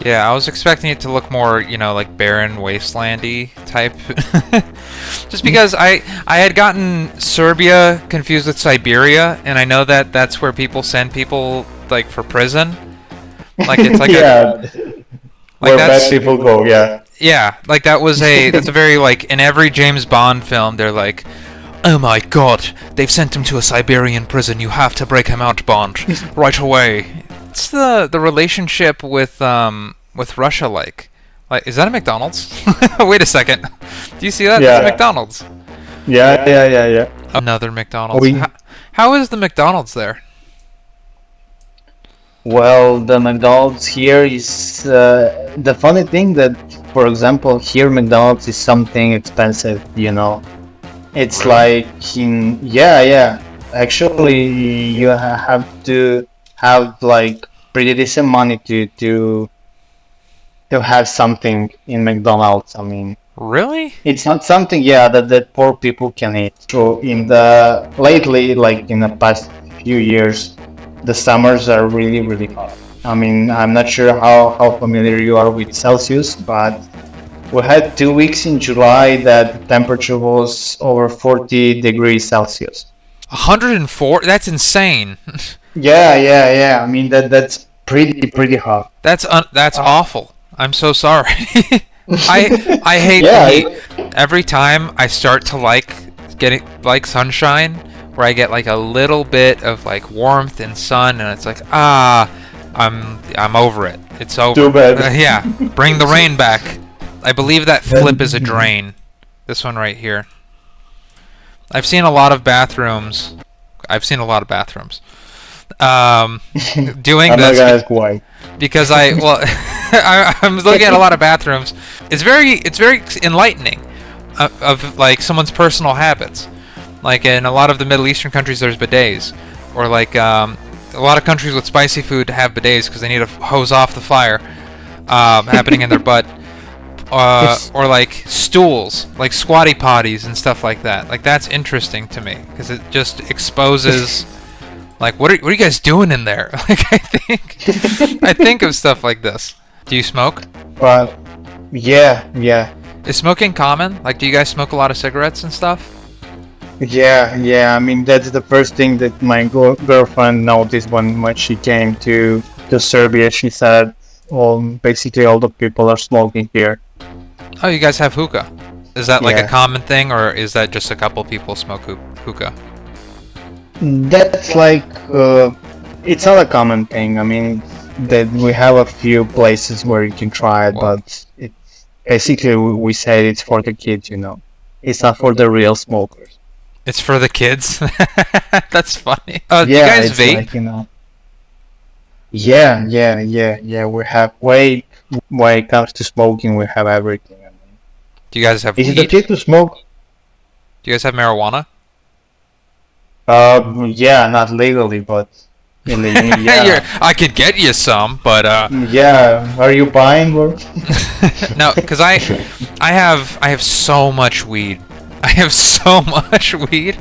Yeah, I was expecting it to look more, like barren, wastelandy type. Just because I had gotten Serbia confused with Siberia, and I know that that's where people send people like for prison. Like it's like Yeah, like where bad that's people go. Yeah. yeah, like that's a very like in every James Bond film they're like, "Oh my God, they've sent him to a Siberian prison. You have to break him out, Bond, right away." What's the relationship with Russia like? Like, is that a McDonald's? Wait a second. Do you see that? It's a Yeah. McDonald's. Yeah. Another McDonald's. We How is the McDonald's there? Well, the McDonald's here is the funny thing that, for example, here McDonald's is something expensive. It's Really? like yeah. Actually, you have to have like pretty decent money to have something in McDonald's. I mean, Really? it's not something, yeah, that poor people can eat. So in the lately, like in the past few years, the summers are really, really hot. I mean, I'm not sure how familiar you are with Celsius, but we had 2 weeks in July that the temperature was over 40 degrees Celsius. 104? That's insane. Yeah. I mean that's pretty hot. That's awful. I'm so sorry. I hate the Yeah, heat. Every time I start to getting like sunshine, where I get like a little bit of like warmth and sun, and it's like I'm over it. It's over. too bad. Yeah, bring the rain back. I believe that flip is a drain. This one right here. I've seen a lot of bathrooms. I've seen a lot of bathrooms. Doing I'm not this gonna ask why. because I'm looking at a lot of bathrooms. It's very enlightening of like someone's personal habits. Like in a lot of the Middle Eastern countries, there's bidets, or like a lot of countries with spicy food have bidets because they need to hose off the fire happening in their butt. Or like stools, like squatty potties and stuff like that. Like that's interesting to me because it just exposes, like what are you guys doing in there? Like I think of stuff like this. Do you smoke? But yeah. Is smoking common? Like, do you guys smoke a lot of cigarettes and stuff? Yeah. I mean, that's the first thing that my girlfriend noticed when she came to Serbia. She said, "Well, basically all the people are smoking here." Oh, you guys have hookah. Is that like a Yeah, common thing, or is that just a couple people smoke hookah? that's like it's not a common thing. I mean, that we have a few places where you can try it, Well, but it basically we say it's for the kids. It's not for the real smokers. it's for the kids. That's funny. Do you Yeah, guys it's vape? like Yeah. We have way when it comes to smoking, we have everything. I mean, Do you guys have is it weed? okay to smoke? Do you guys have marijuana? Yeah, not legally, but illegally, You're, yeah. I could get you some, but Yeah, are you buying or? no, because I have so much weed. I have so much weed.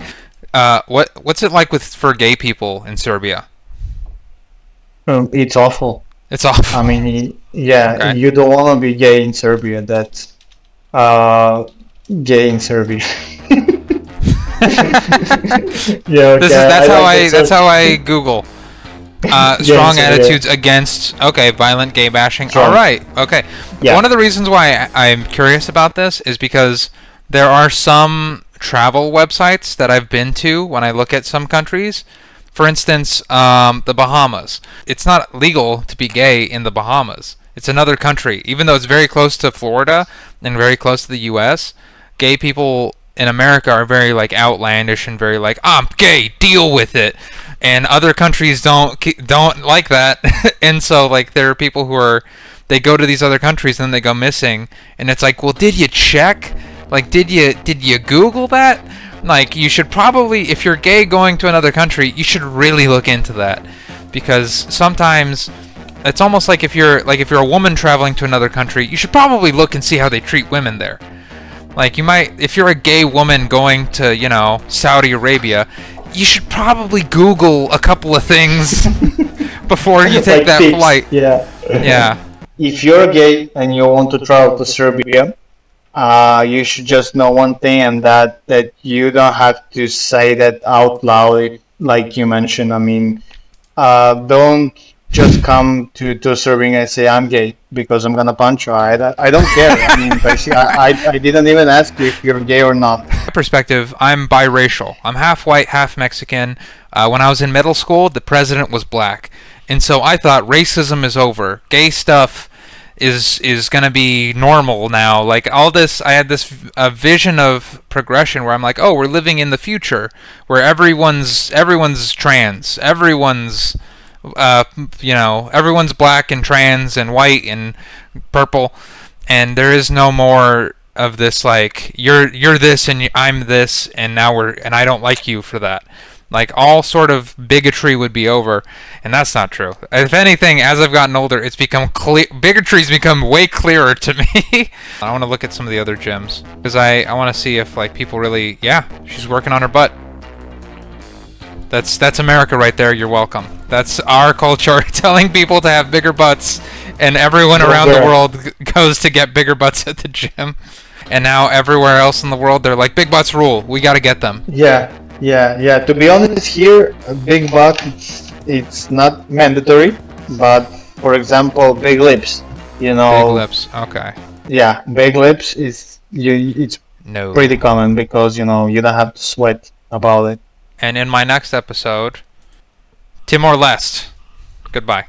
What's it like for gay people in Serbia? It's awful. It's awful. I mean, yeah, Okay. you don't want to be gay in Serbia. That's uh, gay in Serbia. Yeah, This is okay. I that's how like I that. that's how I Google Gay in strong Serbia. attitudes against violent gay bashing. All Strong. right, okay. Yeah. One of the reasons why I'm curious about this is because there are some travel websites that I've been to when I look at some countries. For instance, the Bahamas. It's not legal to be gay in the Bahamas. It's another country, even though it's very close to Florida and very close to the U.S. Gay people in America are very like outlandish and very like I'm gay, deal with it, and other countries don't like that, and so like there are people who are they go to these other countries and then they go missing, and it's like, well, did you check? Like, did you Google that? Like, you should probably, if you're gay going to another country, you should really look into that, because sometimes it's almost like if you're a woman traveling to another country, you should probably look and see how they treat women there. Like, you might, if you're a gay woman going to, Saudi Arabia, you should probably Google a couple of things before you take Like that tips. flight. Yeah. Yeah. if you're gay and you want to travel to Serbia, you should just know one thing, and that you don't have to say that out loud, like you mentioned. I mean, don't just come to serving and say I'm gay because I'm gonna punch you. I don't care. I mean, basically, I didn't even ask you if you're gay or not. Perspective, I'm biracial. I'm half white, half Mexican. When I was in middle school, the president was black, and so I thought racism is over. Gay stuff is gonna be normal now. Like all this, I had this vision of progression where I'm like, oh, we're living in the future where everyone's trans, everyone's black and trans and white and purple, and there is no more of this like you're this and I'm this and and I don't like you for that. Like all sort of bigotry would be over, and that's not true. If anything, as I've gotten older, it's become clear. Bigotry's become way clearer to me. I want to look at some of the other gyms because I want to see if like people really, yeah, she's working on her butt. That's America right there. You're welcome. That's our culture telling people to have bigger butts, and everyone around the world goes to get bigger butts at the gym. And now everywhere else in the world, they're like, big butts rule. We got to get them. Yeah. To be honest, here, a big butt, it's not mandatory, but for example, big lips, Big lips. Okay. Yeah, big lips it's No. pretty common because you don't have to sweat about it. And in my next episode, Timor Leste. Goodbye.